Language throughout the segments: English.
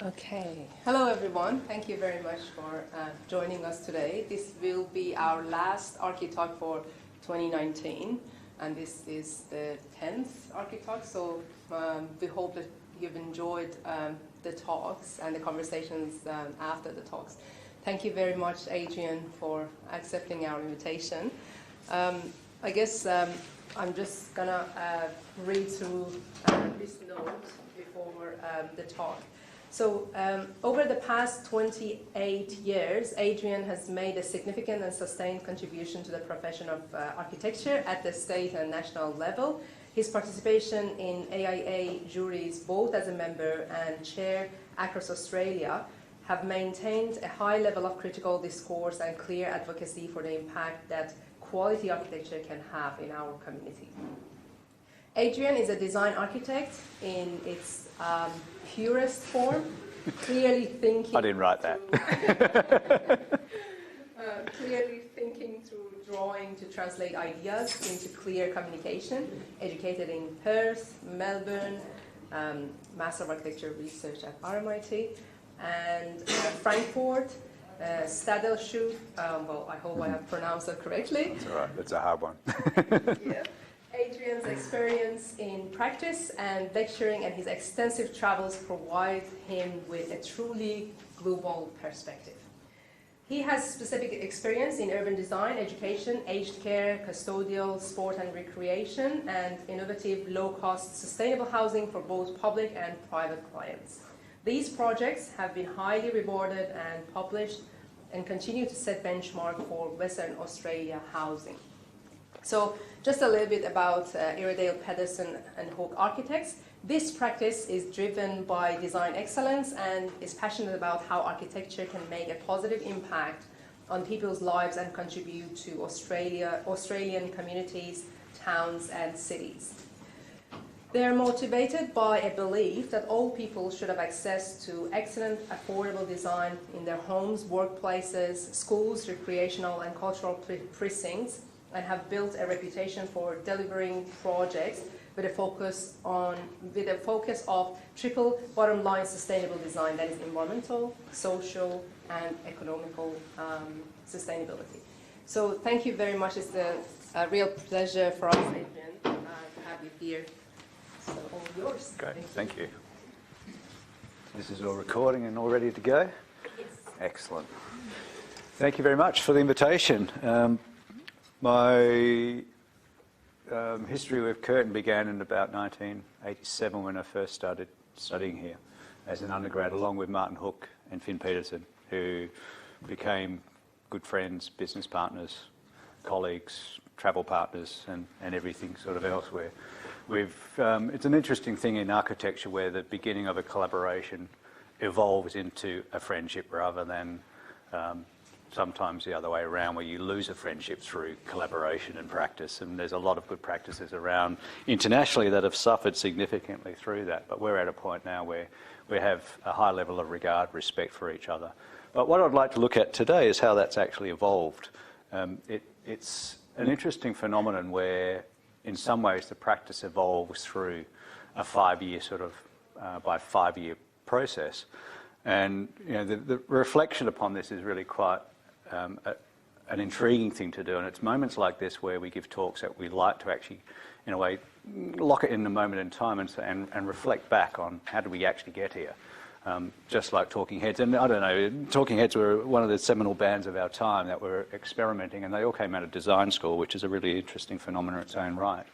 Okay. Hello, everyone. Thank you very much for joining us today. This will be our last ArchiTalk for 2019, and this is the 10th ArchiTalk, so we hope that you've enjoyed the talks and the conversations after the talks. Thank you very much, Adrian, for accepting our invitation. I guess I'm just going to read through this note before the talk. So over the past 28 years, Adrian has made a significant and sustained contribution to the profession of architecture at the state and national level. His participation in AIA juries, both as a member and chair across Australia, have maintained a high level of critical discourse and clear advocacy for the impact that quality architecture can have in our community. Adrian is a design architect in its purest form, clearly thinking... I didn't write that. Clearly thinking through drawing to translate ideas into clear communication, educated in Perth, Melbourne, Master of Architecture Research at RMIT, and Frankfurt, Stadelschule. Well, I hope I have pronounced that correctly. That's all right, that's a hard one. Yeah. Adrian's experience in practice and lecturing and his extensive travels provide him with a truly global perspective. He has specific experience in urban design, education, aged care, custodial, sport and recreation, and innovative, low-cost, sustainable housing for both public and private clients. These projects have been highly rewarded and published and continue to set benchmark for Western Australia housing. So just a little bit about Iredale, Pedersen and Hawke Architects. This practice is driven by design excellence and is passionate about how architecture can make a positive impact on people's lives and contribute to Australian communities, towns and cities. They are motivated by a belief that all people should have access to excellent, affordable design in their homes, workplaces, schools, recreational and cultural precincts, and have built a reputation for delivering projects with a focus of triple bottom line sustainable design, that is environmental, social and economical sustainability. So thank you very much. It's a real pleasure for us, Adrian, to have you here. So all yours. Great, thank you. This is all recording and all ready to go? Yes. Excellent. Thank you very much for the invitation. My history with Curtin began in about 1987 when I first started studying here as an undergrad, along with Martin Hawke and Finn Peterson, who became good friends, business partners, colleagues, travel partners, and everything sort of elsewhere. It's an interesting thing in architecture where the beginning of a collaboration evolves into a friendship rather than sometimes the other way around, where you lose a friendship through collaboration and practice. And there's a lot of good practices around internationally that have suffered significantly through that. But we're at a point now where we have a high level of regard, respect for each other. But what I'd like to look at today is how that's actually evolved. It's an interesting phenomenon where, in some ways, the practice evolves through a 5-year sort of by 5-year process. And you know, the reflection upon this is really quite an intriguing thing to do, and it's moments like this where we give talks that we like to actually, in a way, lock it in the moment in time and reflect back on how did we actually get here. Just like Talking Heads, and I don't know, Talking Heads were one of the seminal bands of our time that were experimenting, and they all came out of design school, which is a really interesting phenomenon in its own right.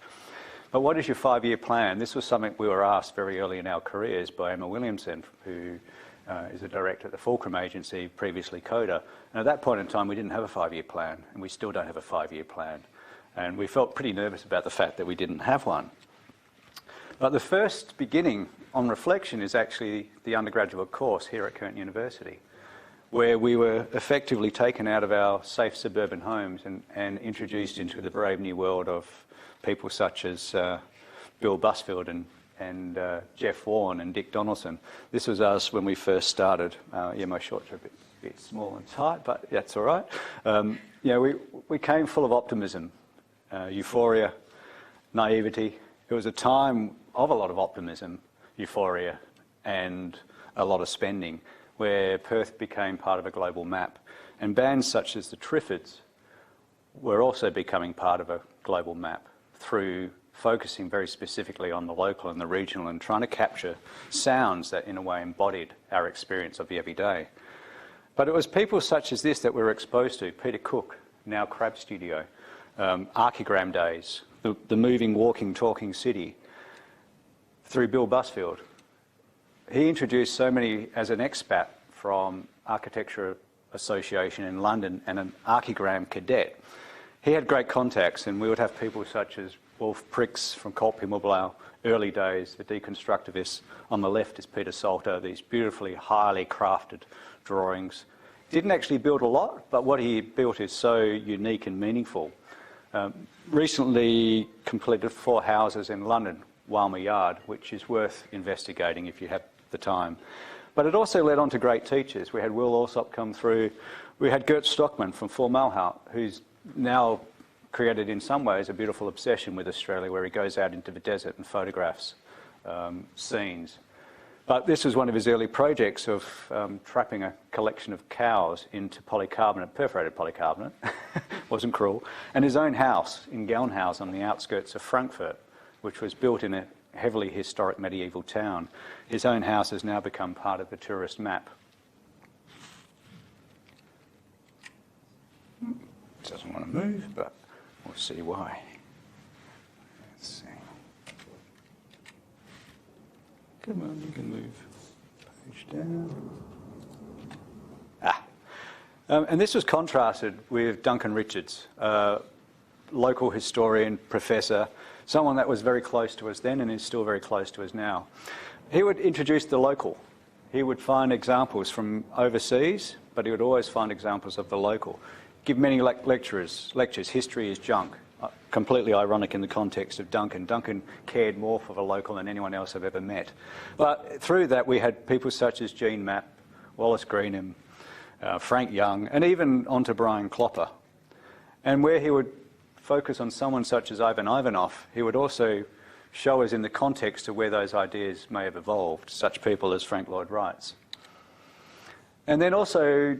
But what is your 5-year plan? This was something we were asked very early in our careers by Emma Williamson, who is a director at the Fulcrum Agency, previously Coda. And at that point in time, we didn't have a 5-year plan, and we still don't have a 5-year plan. And we felt pretty nervous about the fact that we didn't have one. But the first beginning on reflection is actually the undergraduate course here at Curtin University, where we were effectively taken out of our safe suburban homes and introduced into the brave new world of people such as Bill Busfield and Jeff Warren and Dick Donaldson. This was us when we first started. Yeah, my shorts are a bit small and tight, but that's all right. You know, we came full of optimism, euphoria, naivety. It was a time of a lot of optimism, euphoria, and a lot of spending, where Perth became part of a global map. And bands such as the Triffids were also becoming part of a global map through focusing very specifically on the local and the regional and trying to capture sounds that in a way embodied our experience of the everyday. But it was people such as this that we were exposed to. Peter Cook, now Crab Studio, Archigram Days, the moving, walking, talking city, through Bill Busfield. He introduced so many as an expat from Architecture Association in London and an Archigram cadet. He had great contacts, and we would have people such as Wolf Pricks from Colt Pimmelblau, early days, the deconstructivists. On the left is Peter Salter, these beautifully, highly crafted drawings. Didn't actually build a lot, but what he built is so unique and meaningful. Recently completed 4 houses in London, Walmer Yard, which is worth investigating if you have the time. But it also led on to great teachers. We had Will Alsop come through. We had Gert Stockman from Formalhaut, who's now created in some ways a beautiful obsession with Australia, where he goes out into the desert and photographs scenes. But this was one of his early projects of trapping a collection of cows into polycarbonate, perforated polycarbonate, wasn't cruel, and his own house in Gelnhaus on the outskirts of Frankfurt, which was built in a heavily historic medieval town. His own house has now become part of the tourist map. Doesn't want to move, but we'll see why. Let's see. Come on, you can move. Page down. And this was contrasted with Duncan Richards, local historian, professor, someone that was very close to us then and is still very close to us now. He would introduce the local. He would find examples from overseas, but he would always find examples of the local. Give many lectures, history is junk. Completely ironic in the context of Duncan. Duncan cared more for the local than anyone else I've ever met. But through that we had people such as Jean Mapp, Wallace Greenham, Frank Young, and even onto Brian Klopper. And where he would focus on someone such as Ivan Ivanov, he would also show us in the context of where those ideas may have evolved, such people as Frank Lloyd Wrights. And then also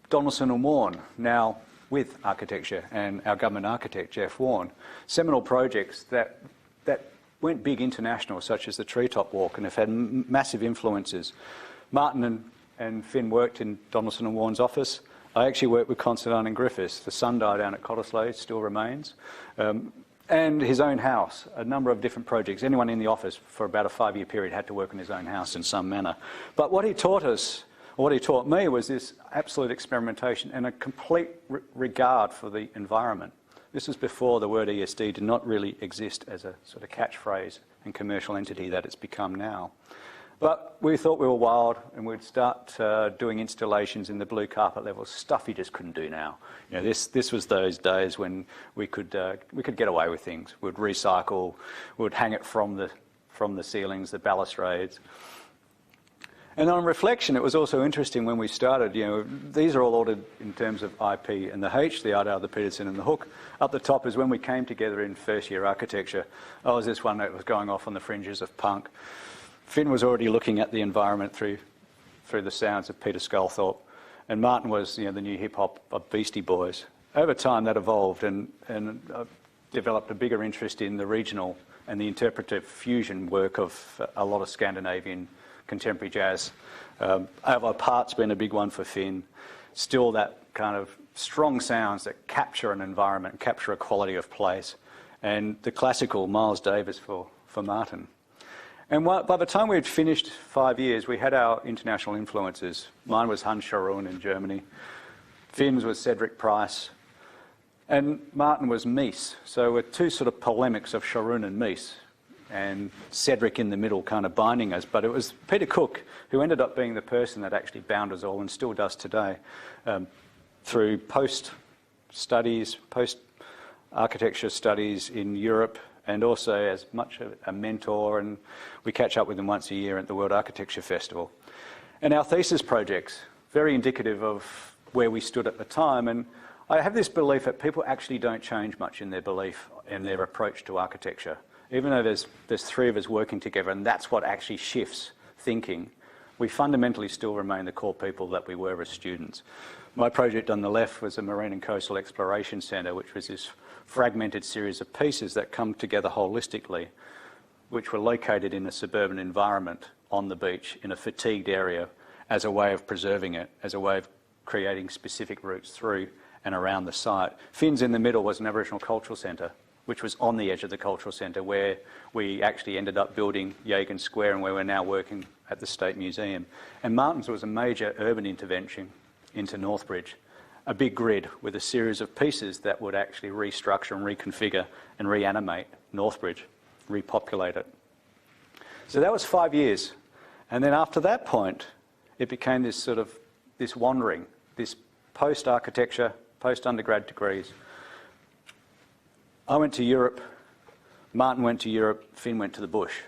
Donaldson and Warren, now with architecture, and our government architect, Jeff Warren, seminal projects that went big international, such as the Treetop Walk, and have had massive influences. Martin and Finn worked in Donaldson and Warren's office. I actually worked with Constantine and Griffiths. The sundial down at Cottesloe still remains. And his own house, a number of different projects. Anyone in the office for about a 5-year period had to work in his own house in some manner. But what he taught us, or what he taught me, was this absolute experimentation and a complete regard for the environment. This was before the word ESD did not really exist as a sort of catchphrase and commercial entity that it's become now. But we thought we were wild, and we'd start doing installations in the blue carpet level, stuff you just couldn't do now. You know, this was those days when we could get away with things. We'd recycle, we'd hang it from the ceilings, the balustrades. And on reflection, it was also interesting when we started, you know, these are all ordered in terms of IP and the H, the Iredale, the Peterson and the Hook. Up the top is when we came together in first year architecture. I was this one that was going off on the fringes of punk. Finn was already looking at the environment through the sounds of Peter Sculthorpe. And Martin was, you know, the new hip-hop of Beastie Boys. Over time that evolved and developed a bigger interest in the regional and the interpretive fusion work of a lot of Scandinavian contemporary jazz. Over Part's been a big one for Finn. Still that kind of strong sounds that capture an environment, capture a quality of place. And the classical Miles Davis for Martin. And by the time we had finished 5 years, we had our international influences. Mine was Hans Scharoun in Germany. Finn's was Cedric Price. And Martin was Mies. So we're two sort of polemics of Scharoun and Mies. And Cedric in the middle kind of binding us. But it was Peter Cook who ended up being the person that actually bound us all and still does today through post-studies, post-architecture studies in Europe, and also as much a mentor, and we catch up with him once a year at the World Architecture Festival. And our thesis projects, very indicative of where we stood at the time, and I have this belief that people actually don't change much in their belief and their approach to architecture. Even though there's 3 of us working together, and that's what actually shifts thinking. we fundamentally still remain the core people that we were as students. My project on the left was a Marine and Coastal Exploration Centre, which was this fragmented series of pieces that come together holistically, which were located in a suburban environment on the beach in a fatigued area as a way of preserving it, as a way of creating specific routes through and around the site. Finn's in the middle was an Aboriginal cultural centre, which was on the edge of the cultural centre, where we actually ended up building Yagan Square and where we're now working at the State Museum. And Martin's was a major urban intervention into Northbridge, a big grid with a series of pieces that would actually restructure and reconfigure and reanimate Northbridge, repopulate it. So that was 5 years. And then after that point, it became this sort of, this wandering, this post-architecture, post-undergrad degrees. I went to Europe, Martin went to Europe, Finn went to the bush.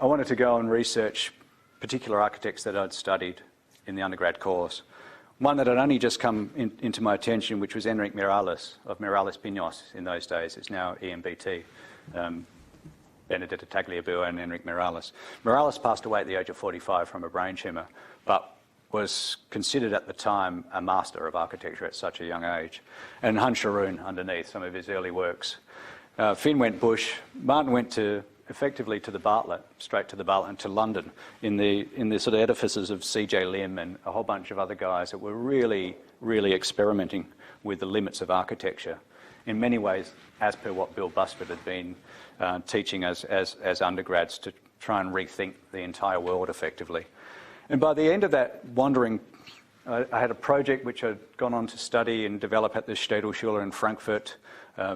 I wanted to go and research particular architects that I'd studied in the undergrad course. One that had only just come into my attention, which was Enric Miralles, of Miralles Pinos in those days. It's now EMBT, Benedetta Tagliabue and Enric Miralles. Miralles passed away at the age of 45 from a brain tumour, but was considered at the time a master of architecture at such a young age. And Hun Sharoon underneath some of his early works. Finn went bush. Martin went effectively to the Bartlett, straight to the Bartlett and to London in the sort of edifices of C.J. Lim and a whole bunch of other guys that were really, really experimenting with the limits of architecture. In many ways, as per what Bill Busford had been teaching as undergrads, to try and rethink the entire world effectively. And by the end of that wandering, I had a project which I'd gone on to study and develop at the Stadelschule in Frankfurt.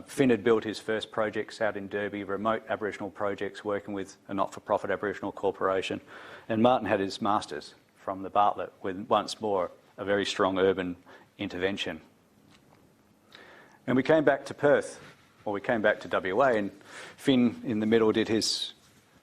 Finn had built his first projects out in Derby, remote Aboriginal projects, working with a not-for-profit Aboriginal corporation. And Martin had his masters from the Bartlett with, once more, a very strong urban intervention. And we came back to Perth, or we came back to WA, and Finn in the middle did his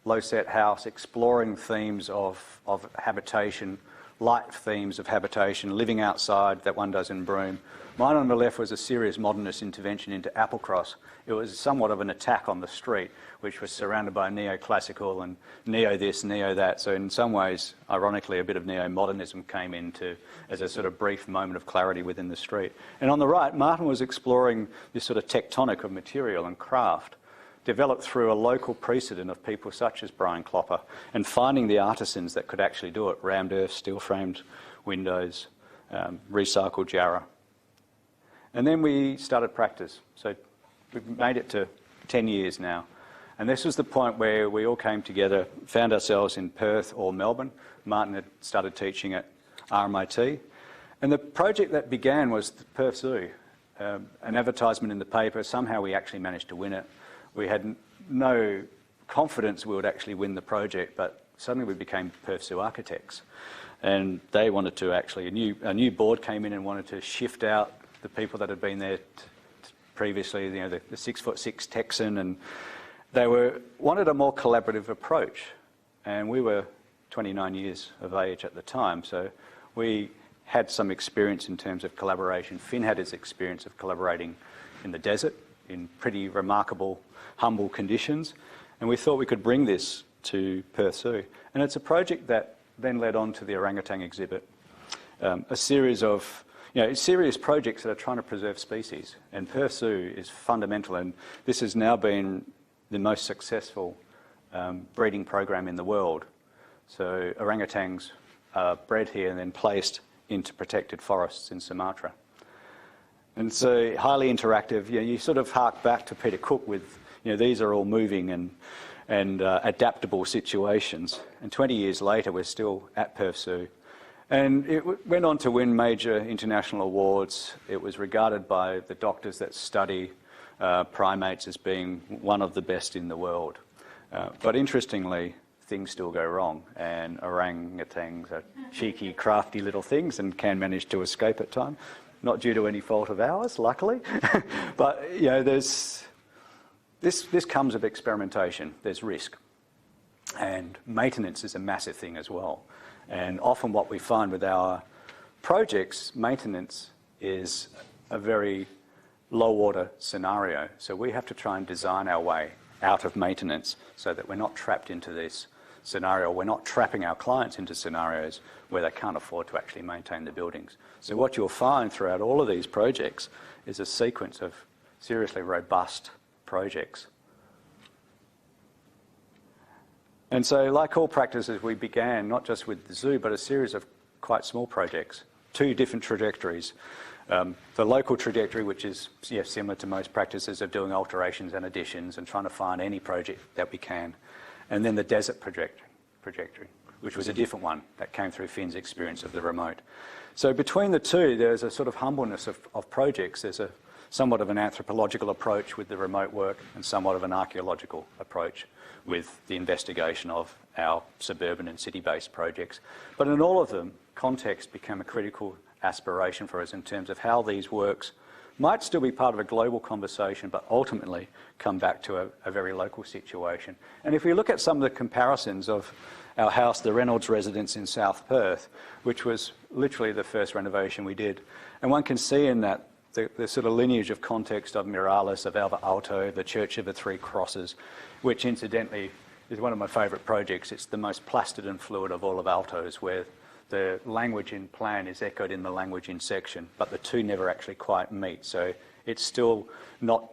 low-set house, exploring themes of habitation, light themes of habitation, living outside that one does in Broome. Mine on the left was a serious modernist intervention into Applecross. It was somewhat of an attack on the street, which was surrounded by neoclassical and neo this, neo that. So in some ways, ironically, a bit of neo-modernism came into as a sort of brief moment of clarity within the street. And on the right, Martin was exploring this sort of tectonic of material and craft, developed through a local precedent of people such as Brian Clopper, and finding the artisans that could actually do it: rammed earth, steel-framed windows, recycled jarrah. And then we started practice. So we've made it to 10 years now. And this was the point where we all came together, found ourselves in Perth or Melbourne. Martin had started teaching at RMIT. And the project that began was the Perth Zoo, an advertisement in the paper. Somehow we actually managed to win it. We had no confidence we would actually win the project, but suddenly we became Perth Zoo architects. And they wanted to actually, a new board came in and wanted to shift out the people that had been there previously, you know, the 6'6" Texan, and they wanted a more collaborative approach. And we were 29 years of age at the time, so we had some experience in terms of collaboration. Finn had his experience of collaborating in the desert, in pretty remarkable, humble conditions, and we thought we could bring this to Perth Zoo. And it's a project that then led on to the orangutan exhibit, a series of serious projects that are trying to preserve species. And Perth Zoo is fundamental, and this has now been the most successful breeding program in the world. So orangutans are bred here and then placed into protected forests in Sumatra. And so highly interactive. You sort of hark back to Peter Cook with, these are all moving and adaptable situations. And 20 years later, we're still at Perth Zoo. And it went on to win major international awards. It was regarded by the doctors that study primates as being one of the best in the world. But interestingly, things still go wrong, and orangutans are cheeky, crafty little things and can manage to escape at times. Not due to any fault of ours, luckily. But, this comes of experimentation. There's risk. And maintenance is a massive thing as well. And often what we find with our projects, maintenance is a very low-water scenario. So we have to try and design our way out of maintenance so that we're not trapped into this scenario. We're not trapping our clients into scenarios where they can't afford to actually maintain the buildings. So what you'll find throughout all of these projects is a sequence of seriously robust projects. And so, like all practices, we began not just with the zoo, but a series of quite small projects, 2 different trajectories. The local trajectory, which is similar to most practices of doing alterations and additions and trying to find any project that we can. And then the desert trajectory, which was a different one that came through Finn's experience of the remote. So between the two, there's a sort of humbleness of projects. There's a somewhat of an anthropological approach with the remote work and somewhat of an archaeological approach with the investigation of our suburban and city-based projects. But in all of them, context became a critical aspiration for us in terms of how these works might still be part of a global conversation, but ultimately come back to a very local situation. And if we look at some of the comparisons of our house, the Reynolds residence in South Perth, which was literally the first renovation we did, and one can see in that the sort of lineage of context of Muralis, of Alba Alto, the Church of the Three Crosses, which incidentally is one of my favourite projects. It's the most plastered and fluid of all of Altos, where the language in plan is echoed in the language in section, but the two never actually quite meet. So it's still not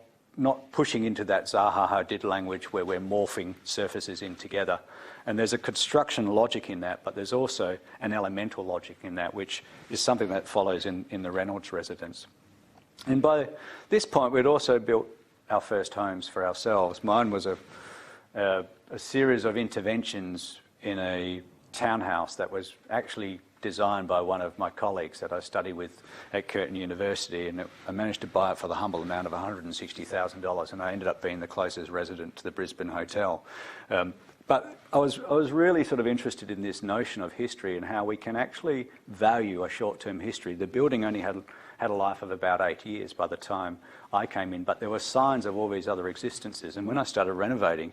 pushing into that Zaha Hadid language where we're morphing surfaces in together. And there's a construction logic in that, but there's also an elemental logic in that, which is something that follows in the Reynolds residence. And by this point, we'd also built our first homes for ourselves. Mine was a series of interventions in a townhouse that was actually designed by one of my colleagues that I studied with at Curtin University, and I managed to buy it for the humble amount of $160,000, and I ended up being the closest resident to the Brisbane Hotel. But I was really sort of interested in this notion of history and how we can actually value a short-term history. The building only had a life of about 8 years by the time I came in, but there were signs of all these other existences. And when I started renovating,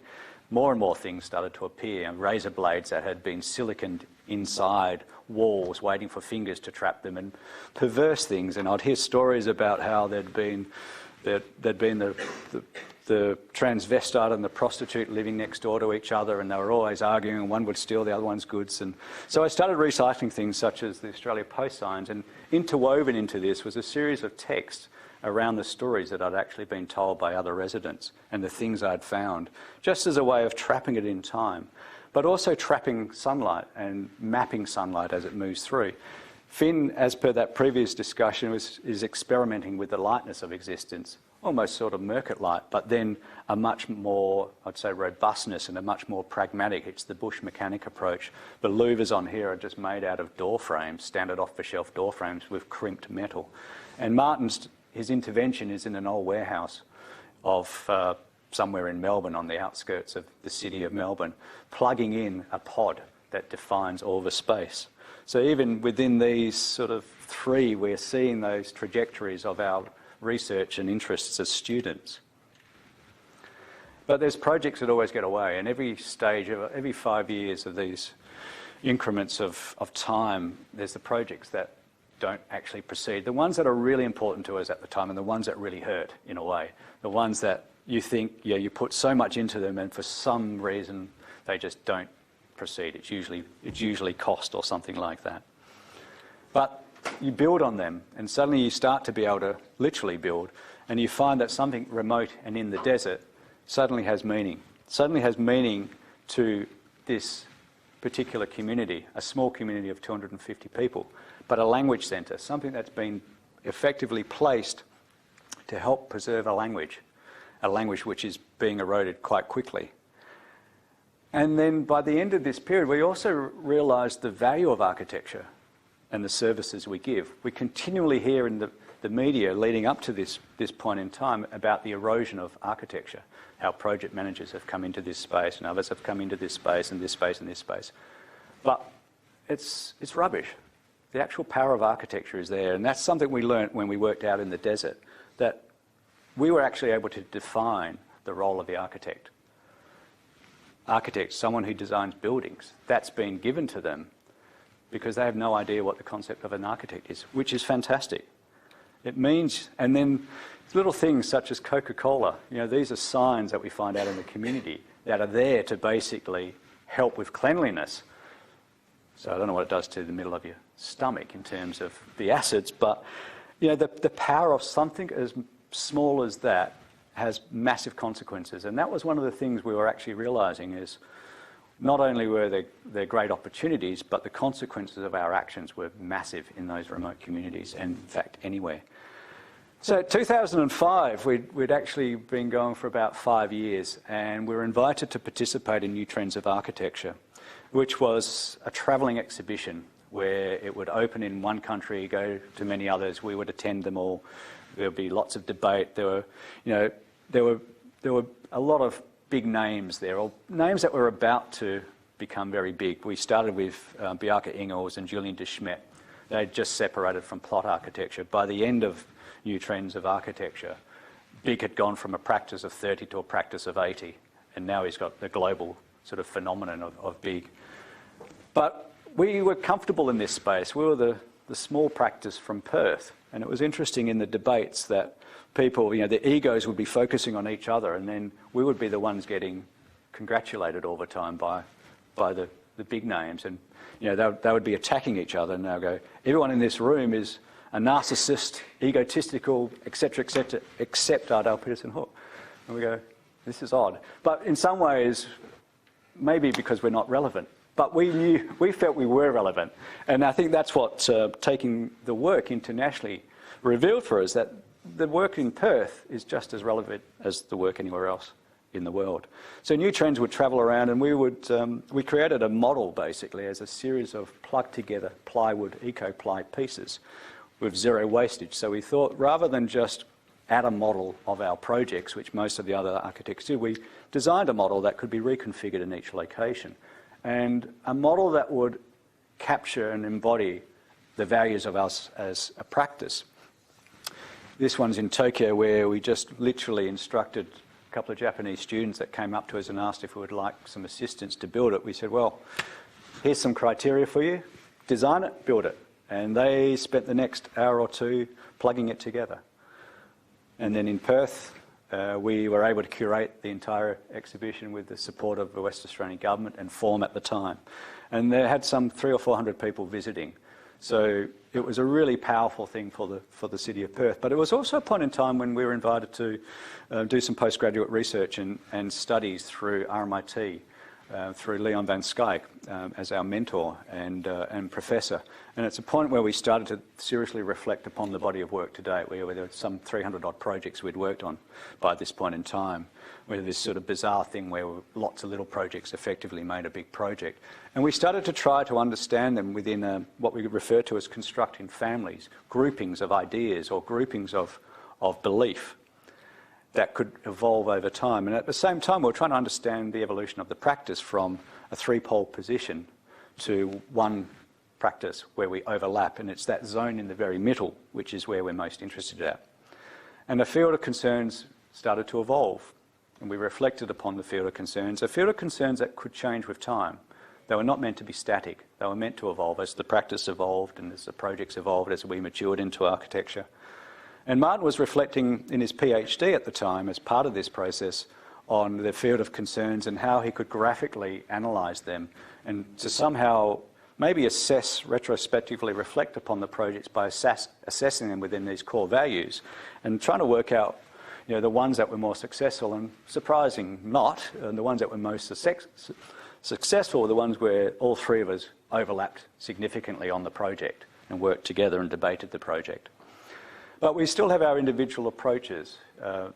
more and more things started to appear. Razor blades that had been siliconed inside walls, waiting for fingers to trap them, and perverse things. And I'd hear stories about how there'd been the transvestite and the prostitute living next door to each other, and they were always arguing, and one would steal the other one's goods. And so I started recycling things such as the Australia Post signs, and interwoven into this was a series of texts around the stories that I'd actually been told by other residents and the things I'd found, just as a way of trapping it in time, but also trapping sunlight and mapping sunlight as it moves through. Finn, as per that previous discussion, is experimenting with the lightness of existence, almost sort of Merkit light, but then a much more, I'd say, robustness and a much more pragmatic. It's the bush mechanic approach. The louvers on here are just made out of door frames, standard off-the-shelf door frames with crimped metal. And Martin's, his intervention is in an old warehouse of somewhere in Melbourne, on the outskirts of the city of Melbourne, plugging in a pod that defines all the space. So even within these sort of three, we're seeing those trajectories of our research and interests as students. But there's projects that always get away, and every 5 years of these increments of time, there's the projects that don't actually proceed. The ones that are really important to us at the time, and the ones that really hurt, in a way. The ones that you think, you put so much into them, and for some reason they just don't proceed. It's usually cost or something like that. But you build on them, and suddenly you start to be able to literally build, and you find that something remote and in the desert suddenly has meaning. Suddenly has meaning to this particular community, a small community of 250 people, but a language centre, something that's been effectively placed to help preserve a language which is being eroded quite quickly. And then by the end of this period, we also realised the value of architecture and the services we give. We continually hear in the media leading up to this point in time about the erosion of architecture, how project managers have come into this space and others have come into this space and this space and this space. But it's rubbish. The actual power of architecture is there, and that's something we learnt when we worked out in the desert, that we were actually able to define the role of the architect. Architect, someone who designs buildings, that's been given to them because they have no idea what the concept of an architect is, which is fantastic. It means, and then little things such as Coca-Cola, these are signs that we find out in the community that are there to basically help with cleanliness. So I don't know what it does to the middle of your stomach in terms of the acids, but you know, the power of something as small as that has massive consequences. And that was one of the things we were actually realising is not only were there great opportunities, but the consequences of our actions were massive in those remote communities and, in fact, anywhere. So 2005, we'd actually been going for about 5 years, and we were invited to participate in New Trends of Architecture, which was a travelling exhibition where it would open in one country, go to many others. We would attend them all. There would be lots of debate. There were a lot of big names there, or names that were about to become very big. We started with Bjarke Ingels and Julian de Smet. They'd just separated from plot architecture. By the end of New Trends of Architecture, Big had gone from a practice of 30 to a practice of 80, and now he's got the global sort of phenomenon of Big. But we were comfortable in this space. We were the small practice from Perth, and it was interesting in the debates that people, you know, the egos would be focusing on each other, and then we would be the ones getting congratulated all the time by the big names, and you know, they would be attacking each other, and they'll go, everyone in this room is a narcissist, egotistical, etc., except Iredale, Peterson, Hook. And we go, this is odd. But in some ways, maybe because we're not relevant, but we felt we were relevant. And I think that's what taking the work internationally revealed for us, that the work in Perth is just as relevant as the work anywhere else in the world. So New Trends would travel around, and we created a model basically as a series of plugged together plywood eco-ply pieces with zero wastage. So we thought, rather than just add a model of our projects, which most of the other architects do, we designed a model that could be reconfigured in each location, and a model that would capture and embody the values of us as a practice. This one's in Tokyo, where we just literally instructed a couple of Japanese students that came up to us and asked if we would like some assistance to build it. We said, well, here's some criteria for you. Design it, build it. And they spent the next hour or two plugging it together. And then in Perth, we were able to curate the entire exhibition with the support of the West Australian government and Form at the time. And they had some 300 or 400 people visiting. So it was a really powerful thing for the city of Perth. But it was also a point in time when we were invited to do some postgraduate research and studies through RMIT, through Leon van Skyke as our mentor and professor. And it's a point where we started to seriously reflect upon the body of work to date, where there were some 300-odd projects we'd worked on by this point in time, where this sort of bizarre thing where lots of little projects effectively made a big project. And we started to try to understand them within what we refer to as constructing families, groupings of ideas or groupings of belief that could evolve over time. And at the same time, we're trying to understand the evolution of the practice from a three-pole position to one practice where we overlap, and it's that zone in the very middle which is where we're most interested at. And the field of concerns started to evolve, and we reflected upon the field of concerns, a field of concerns that could change with time. They were not meant to be static. They were meant to evolve as the practice evolved and as the projects evolved, as we matured into architecture. And Martin was reflecting in his PhD at the time, as part of this process, on the field of concerns and how he could graphically analyse them and to somehow maybe assess, retrospectively reflect upon the projects by assessing them within these core values and trying to work out, you know, the ones that were more successful, and surprising not, and the ones that were most successful were the ones where all three of us overlapped significantly on the project and worked together and debated the project. But we still have our individual approaches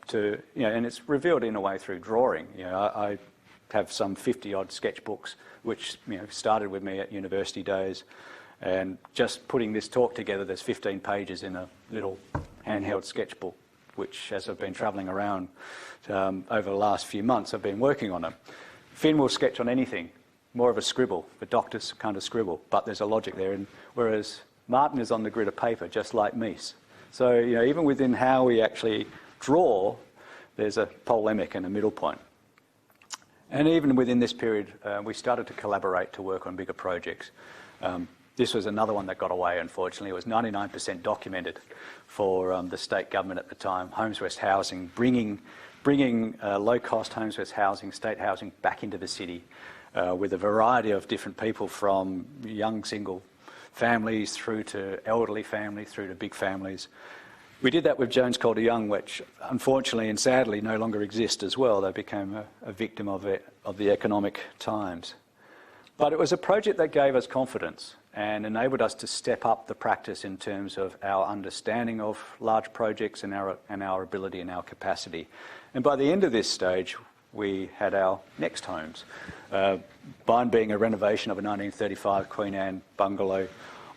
to, you know, and it's revealed in a way through drawing. You know, I have some 50-odd sketchbooks which, you know, started with me at university days, and just putting this talk together, there's 15 pages in a little handheld sketchbook, which, as I've been travelling around over the last few months, I've been working on them. Finn will sketch on anything, more of a scribble. The doctors kind of scribble, but there's a logic there. And whereas Martin is on the grid of paper, just like Mies. So, you know, even within how we actually draw, there's a polemic and a middle point. And even within this period, we started to collaborate to work on bigger projects. This was another one that got away, unfortunately. It was 99% documented for the state government at the time, Homes West Housing, bringing low-cost Homes West Housing, state housing, back into the city. with a variety of different people, from young single families through to elderly families, through to big families. We did that with Jones Calder Young, which unfortunately and sadly no longer exists as well. They became a victim of the economic times. But it was a project that gave us confidence and enabled us to step up the practice in terms of our understanding of large projects and our ability and our capacity. And by the end of this stage, we had our next homes. Mine being a renovation of a 1935 Queen Anne bungalow,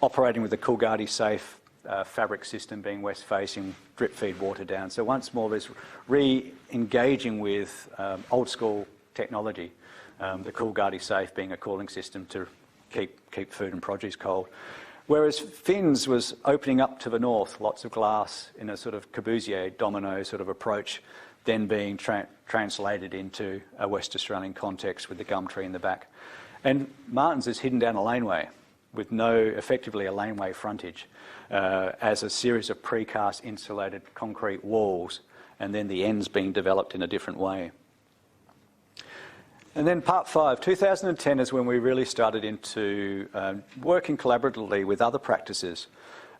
operating with a Coolgardie safe fabric system, being west-facing, drip feed water down. So once more, there's re-engaging with old school technology. The Coolgardie safe being a cooling system to keep food and produce cold. Whereas Finn's was opening up to the north, lots of glass in a sort of Corbusier domino sort of approach, then being translated into a West Australian context with the gum tree in the back. And Martin's is hidden down a laneway with effectively a laneway frontage, as a series of precast insulated concrete walls, and then the ends being developed in a different way. And then part 5, 2010 is when we really started into working collaboratively with other practices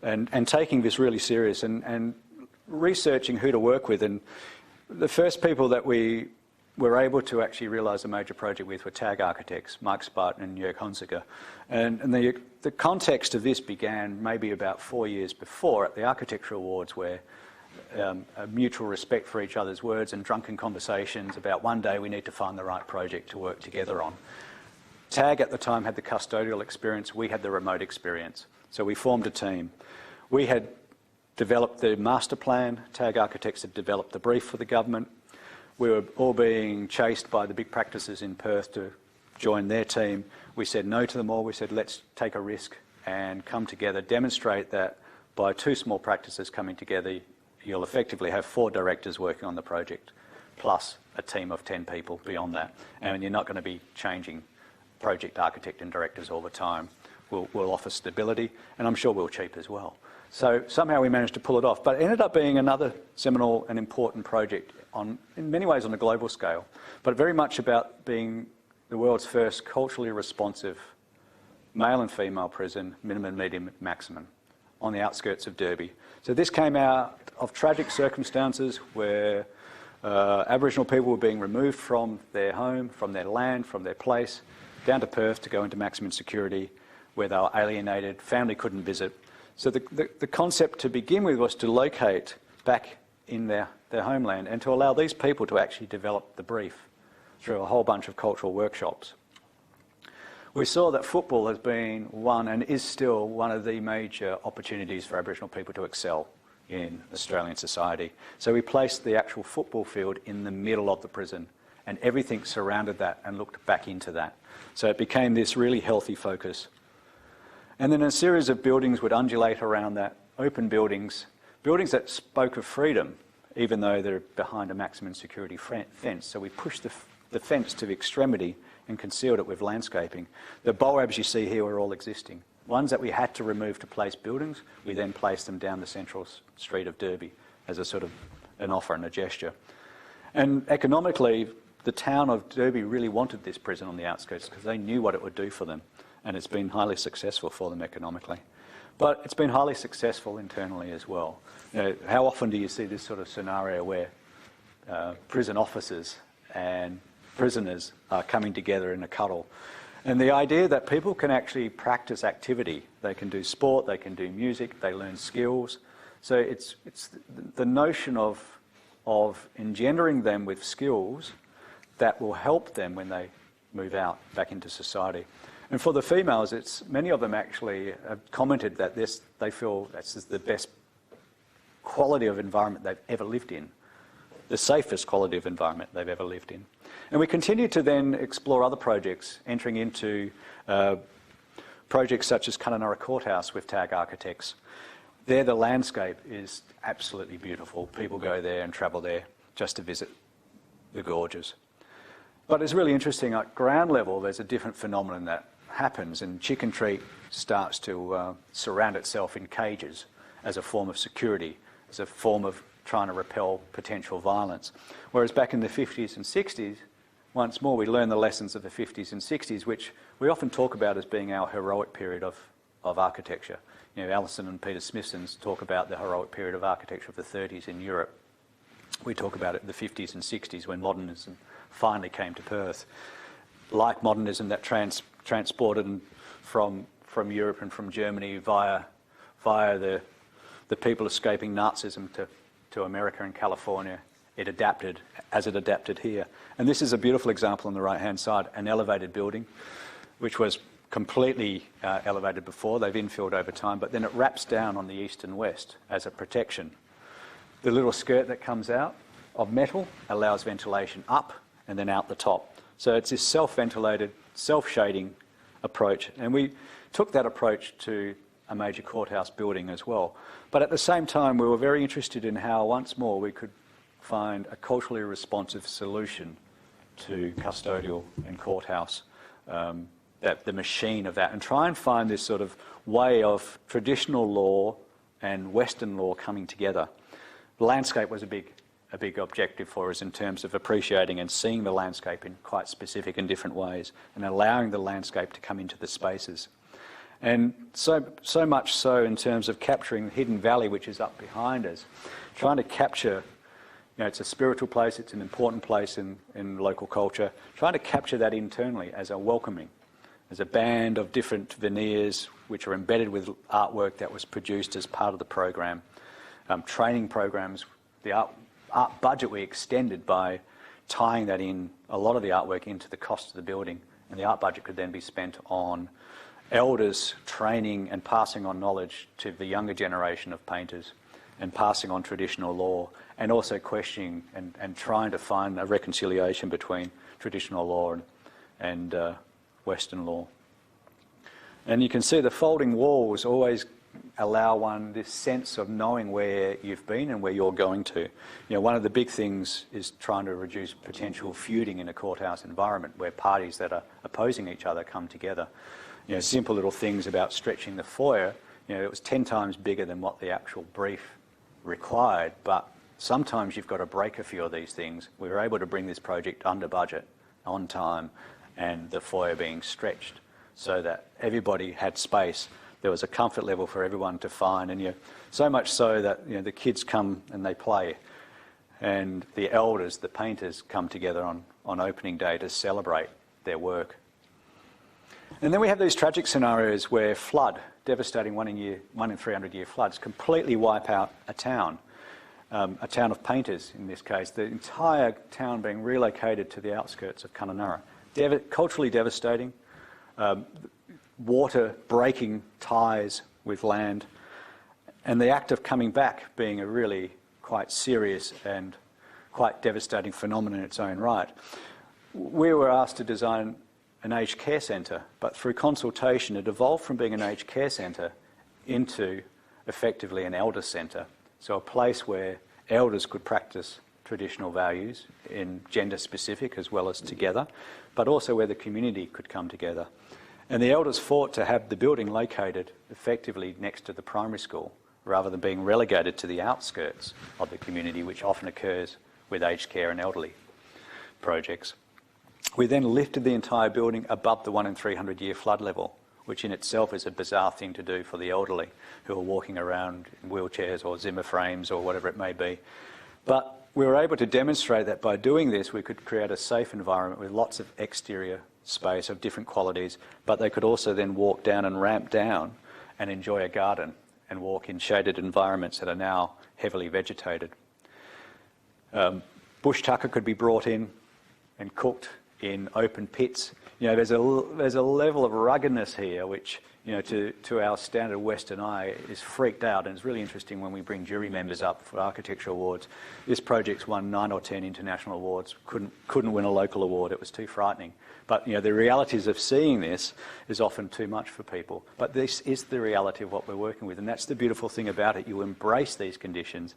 and taking this really serious and researching who to work with. And the first people that we were able to actually realise a major project with were TAG architects, Mark Spartan and Jörg Hunziker. And the context of this began maybe about 4 years before at the Architecture Awards, where a mutual respect for each other's words and drunken conversations about one day we need to find the right project to work together on. TAG at the time had the custodial experience, we had the remote experience. So we formed a team. We had developed the master plan, TAG architects had developed the brief for the government. We were all being chased by the big practices in Perth to join their team. We said no to them all. We said, let's take a risk and come together, demonstrate that by 2 small practices coming together, you'll effectively have 4 directors working on the project, plus a team of 10 people beyond that. And you're not going to be changing project architect and directors all the time. We'll offer stability, and I'm sure we'll cheap as well. So somehow we managed to pull it off. But it ended up being another seminal and important project in many ways on a global scale, but very much about being the world's first culturally responsive male and female prison, minimum, medium, maximum, on the outskirts of Derby. So this came out of tragic circumstances where Aboriginal people were being removed from their home, from their land, from their place, down to Perth to go into maximum security, where they were alienated, family couldn't visit. So the concept to begin with was to locate back in their homeland and to allow these people to actually develop the brief through a whole bunch of cultural workshops. We saw that football has been one and is still one of the major opportunities for Aboriginal people to excel in Australian society. So we placed the actual football field in the middle of the prison, and everything surrounded that and looked back into that. So it became this really healthy focus. And then a series of buildings would undulate around that, open buildings that spoke of freedom, even though they're behind a maximum security fence. So we pushed the fence to the extremity and concealed it with landscaping. The boabs you see here were all existing. Ones that we had to remove to place buildings, we then placed them down the central street of Derby as a sort of an offer and a gesture. And economically, the town of Derby really wanted this prison on the outskirts because they knew what it would do for them, and it's been highly successful for them economically. But it's been highly successful internally as well. You know, how often do you see this sort of scenario where prison officers and prisoners are coming together in a cuddle? And the idea that people can actually practice activity. They can do sport, they can do music, they learn skills. So it's the notion of engendering them with skills that will help them when they move out back into society. And for the females, many of them actually have commented that they feel this is the best quality of environment they've ever lived in, the safest quality of environment they've ever lived in. And we continue to then explore other projects, entering into projects such as Kununurra Courthouse with TAG architects. There the landscape is absolutely beautiful. People go there and travel there just to visit the gorges. But it's really interesting, at ground level, there's a different phenomenon that happens, and Chicken Treat starts to surround itself in cages as a form of security, as a form of trying to repel potential violence. Whereas back in the 50s and 60s, once more, we learn the lessons of the 50s and 60s, which we often talk about as being our heroic period of architecture. You know, Allison and Peter Smithson's talk about the heroic period of architecture of the 30s in Europe. We talk about it in the 50s and 60s when modernism finally came to Perth. Like modernism that transported from Europe and from Germany via the people escaping Nazism to America and California, it adapted as it adapted here. And this is a beautiful example on the right-hand side, an elevated building, which was completely elevated before. They've infilled over time, but then it wraps down on the east and west as a protection. The little skirt that comes out of metal allows ventilation up and then out the top. So it's this self-ventilated, self-shading approach. And we took that approach to a major courthouse building as well. But at the same time, we were very interested in how, once more, we could find a culturally responsive solution to custodial and courthouse, that the machine of that, and try and find this sort of way of traditional law and Western law coming together. The landscape was a big objective for us in terms of appreciating and seeing the landscape in quite specific and different ways and allowing the landscape to come into the spaces. And so much so in terms of capturing the Hidden Valley, which is up behind us, trying to capture, you know, it's a spiritual place, it's an important place in local culture, trying to capture that internally as a welcoming, as a band of different veneers which are embedded with artwork that was produced as part of the program, training programs, the art budget we extended by tying that in, a lot of the artwork into the cost of the building, and the art budget could then be spent on elders training and passing on knowledge to the younger generation of painters and passing on traditional law, and also questioning and trying to find a reconciliation between traditional law and Western law. And you can see the folding walls always allow one this sense of knowing where you've been and where you're going to. You know, one of the big things is trying to reduce potential feuding in a courthouse environment where parties that are opposing each other come together. You know, simple little things about stretching the foyer. You know, it was 10 times bigger than what the actual brief required, but sometimes you've got to break a few of these things. We were able to bring this project under budget, on time, and the foyer being stretched so that everybody had space. There was a comfort level for everyone to find, and so much so that, you know, the kids come and they play, and the elders, the painters, come together on opening day to celebrate their work. And then we have these tragic scenarios where flood, devastating 1 in 300-year floods, completely wipe out a town of painters in this case, the entire town being relocated to the outskirts of Kununurra. Culturally devastating, water breaking ties with land, and the act of coming back being a really quite serious and quite devastating phenomenon in its own right. We were asked to design an aged care centre, but through consultation it evolved from being an aged care centre into effectively an elder centre, so a place where elders could practice traditional values in gender specific as well as together, but also where the community could come together. And the elders fought to have the building located effectively next to the primary school rather than being relegated to the outskirts of the community, which often occurs with aged care and elderly projects. We then lifted the entire building above the 1 in 300-year flood level, which in itself is a bizarre thing to do for the elderly who are walking around in wheelchairs or Zimmer frames or whatever it may be. But we were able to demonstrate that by doing this we could create a safe environment with lots of exterior space of different qualities, but they could also then walk down and ramp down and enjoy a garden and walk in shaded environments that are now heavily vegetated. Bush tucker could be brought in and cooked in open pits. You know, there's a level of ruggedness here which, you know, to our standard Western eye is freaked out, and it's really interesting when we bring jury members up for architecture awards. This project's won 9 or 10 international awards, couldn't win a local award, it was too frightening. But, you know, the realities of seeing this is often too much for people. But this is the reality of what we're working with, and that's the beautiful thing about it. You embrace these conditions.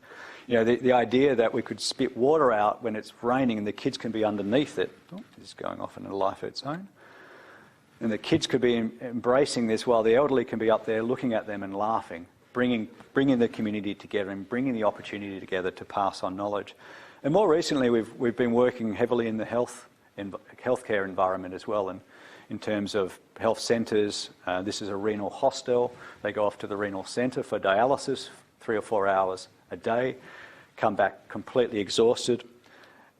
You know, the idea that we could spit water out when it's raining and the kids can be underneath it. Oh, this is going off in a life of its own. And the kids could be embracing this while the elderly can be up there looking at them and laughing, bringing the community together and bringing the opportunity together to pass on knowledge. And more recently, we've been working heavily in the health healthcare environment as well. And in terms of health centres, this is a renal hostel. They go off to the renal centre for dialysis 3 or 4 hours a day, come back completely exhausted.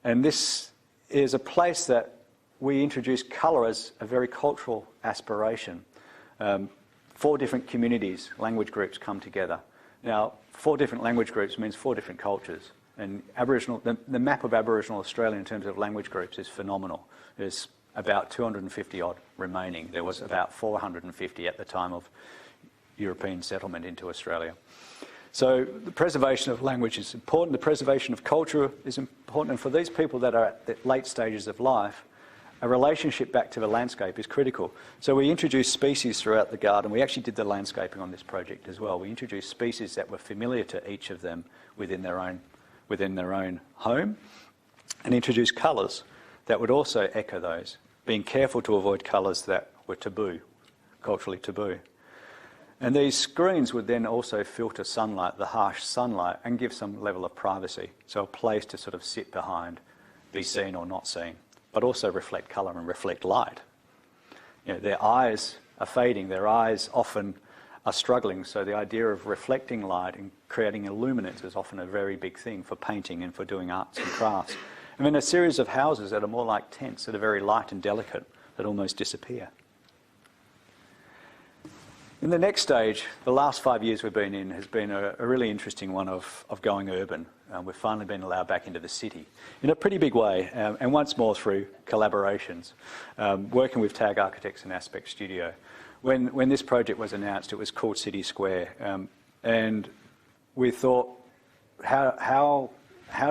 And this is a place that we introduce colour as a very cultural aspiration. 4 different communities, language groups come together. Now, 4 different language groups means 4 different cultures. And the map of Aboriginal Australia in terms of language groups is phenomenal. There's about 250 odd remaining. There was about 450 at the time of European settlement into Australia. So the preservation of language is important. The preservation of culture is important. And for these people that are at the late stages of life, a relationship back to the landscape is critical. So we introduced species throughout the garden. We actually did the landscaping on this project as well. We introduced species that were familiar to each of them within their own home, and introduced colours that would also echo those, being careful to avoid colours that were taboo, culturally taboo. And these screens would then also filter sunlight, the harsh sunlight, and give some level of privacy. So a place to sort of sit behind, be seen or not seen, but also reflect colour and reflect light. You know, their eyes are fading, their eyes often are struggling, so the idea of reflecting light and creating illuminance is often a very big thing for painting and for doing arts and crafts. And then a series of houses that are more like tents, that are very light and delicate, that almost disappear. In the next stage, the last 5 years we've been in has been a really interesting one of going urban. We've finally been allowed back into the city in a pretty big way, and once more through collaborations, working with Tag Architects and Aspect Studio. When this project was announced, it was called City Square, and we thought, how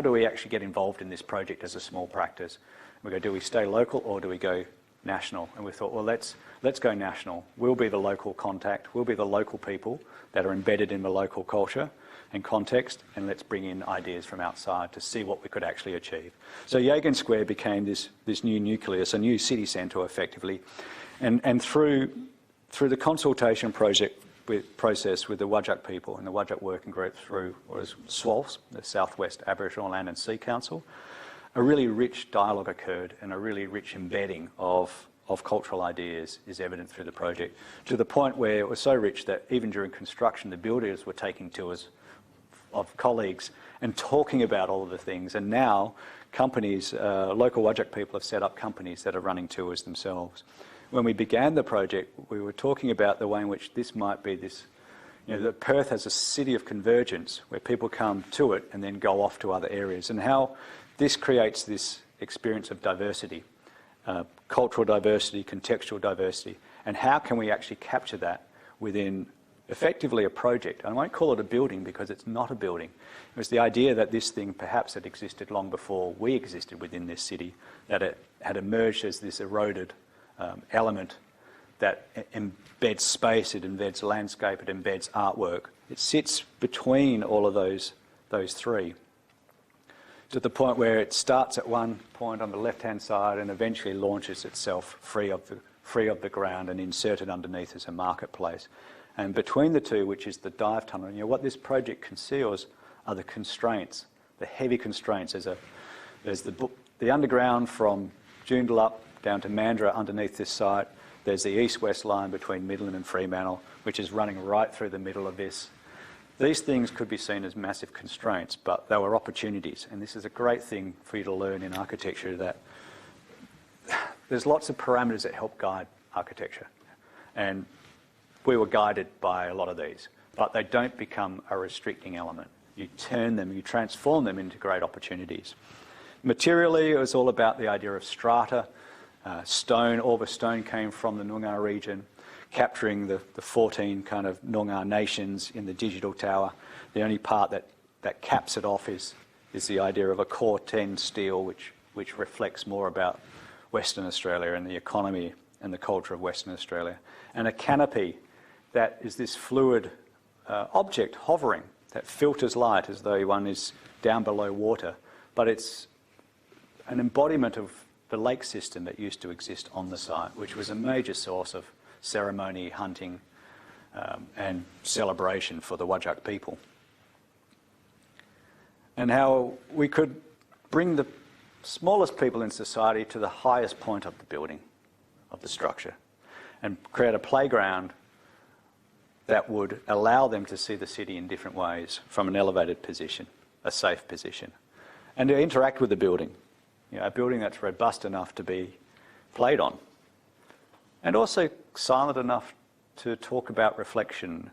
do we actually get involved in this project as a small practice? We go, do we stay local or do we go national? And we thought, well, let's go national. We'll be the local contact. We'll be the local people that are embedded in the local culture and context, and let's bring in ideas from outside to see what we could actually achieve. So Yagan Square became this new nucleus, a new city centre effectively, and through the consultation process with the Whadjuk people and the Whadjuk working group through SWALS, the Southwest Aboriginal Land and Sea Council, a really rich dialogue occurred and a really rich embedding of cultural ideas is evident through the project, to the point where it was so rich that even during construction the builders were taking tours of colleagues and talking about all of the things. And now companies, local Whadjuk people have set up companies that are running tours themselves. When we began the project, we were talking about the way in which this might be that Perth has a city of convergence where people come to it and then go off to other areas, and how this creates this experience of diversity, cultural diversity, contextual diversity, and how can we actually capture that within effectively a project. I won't call it a building because it's not a building. It was the idea that this thing perhaps had existed long before we existed within this city, that it had emerged as this eroded element that embeds space, it embeds landscape, it embeds artwork. It sits between all of those three, to the point where it starts at one point on the left-hand side and eventually launches itself free of the ground and inserted underneath as a marketplace. And between the two, which is the dive tunnel, what this project conceals are the constraints, the heavy constraints. There's the underground from Joondalup down to Mandurah underneath this site. There's the east-west line between Midland and Fremantle, which is running right through the middle of this. These things could be seen as massive constraints, but they were opportunities. And this is a great thing for you to learn in architecture, that there's lots of parameters that help guide architecture. And we were guided by a lot of these, but they don't become a restricting element. You turn them, you transform them into great opportunities. Materially, it was all about the idea of strata. Stone, all the stone came from the Noongar region, capturing the 14 kind of Noongar nations in the digital tower. The only part that caps it off is the idea of a core 10 steel, which reflects more about Western Australia and the economy and the culture of Western Australia. And a canopy that is this fluid object hovering that filters light as though one is down below water, but it's an embodiment of the lake system that used to exist on the site, which was a major source of ceremony, hunting, and celebration for the Whadjuk people. And how we could bring the smallest people in society to the highest point of the building, of the structure, and create a playground that would allow them to see the city in different ways from an elevated position, a safe position, and to interact with the building, a building that's robust enough to be played on, and also silent enough to talk about reflection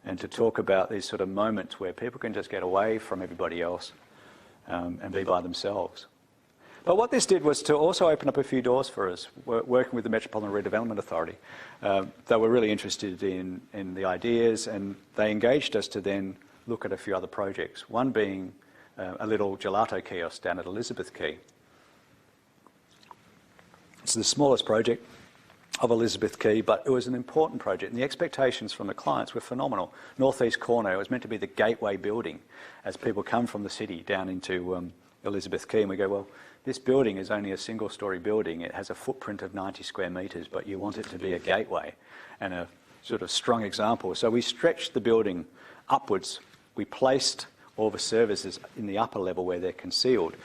and to talk about these sort of moments where people can just get away from everybody else and be by themselves. But what this did was to also open up a few doors for us, working with the Metropolitan Redevelopment Authority. They were really interested in the ideas, and they engaged us to then look at a few other projects, one being a little gelato kiosk down at Elizabeth Quay. It's the smallest project of Elizabeth Quay, but it was an important project, and the expectations from the clients were phenomenal. Northeast corner, it was meant to be the gateway building as people come from the city down into Elizabeth Quay, and we go, well, this building is only a single-storey building. It has a footprint of 90 square metres, but you want it to be a gateway and a sort of strong example. So we stretched the building upwards. We placed all the services in the upper level where they're concealed.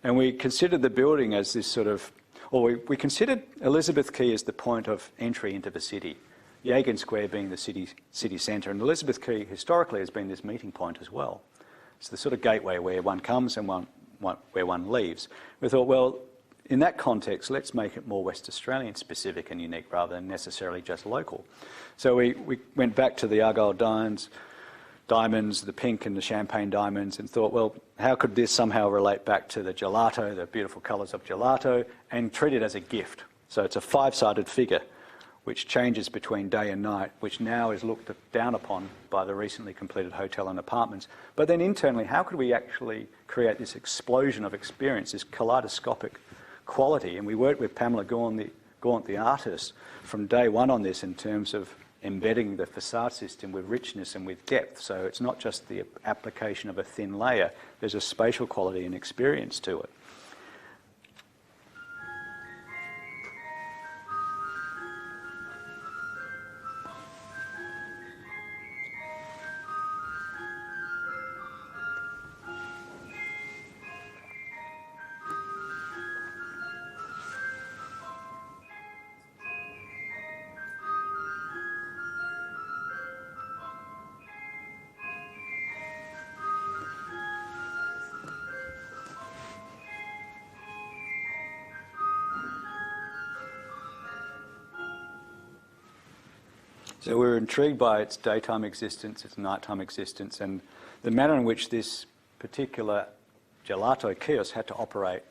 And we considered the building as this sort of, or we considered Elizabeth Quay as the point of entry into the city, Yagan Square being the city centre, and Elizabeth Quay historically has been this meeting point as well. It's the sort of gateway where one comes and where one leaves. We thought, well, in that context, let's make it more West Australian specific and unique rather than necessarily just local. So we went back to the Argyle diamonds, the pink and the champagne diamonds, and thought, well, how could this somehow relate back to the gelato, the beautiful colours of gelato, and treat it as a gift. So it's a five-sided figure which changes between day and night, which now is looked down upon by the recently completed hotel and apartments. But then internally, how could we actually create this explosion of experience, this kaleidoscopic quality? And we worked with Pamela Gaunt, the artist, from day one on this in terms of embedding the facade system with richness and with depth. So it's not just the application of a thin layer, there's a spatial quality and experience to it. So we were intrigued by its daytime existence, its nighttime existence, and the manner in which this particular gelato kiosk had to operate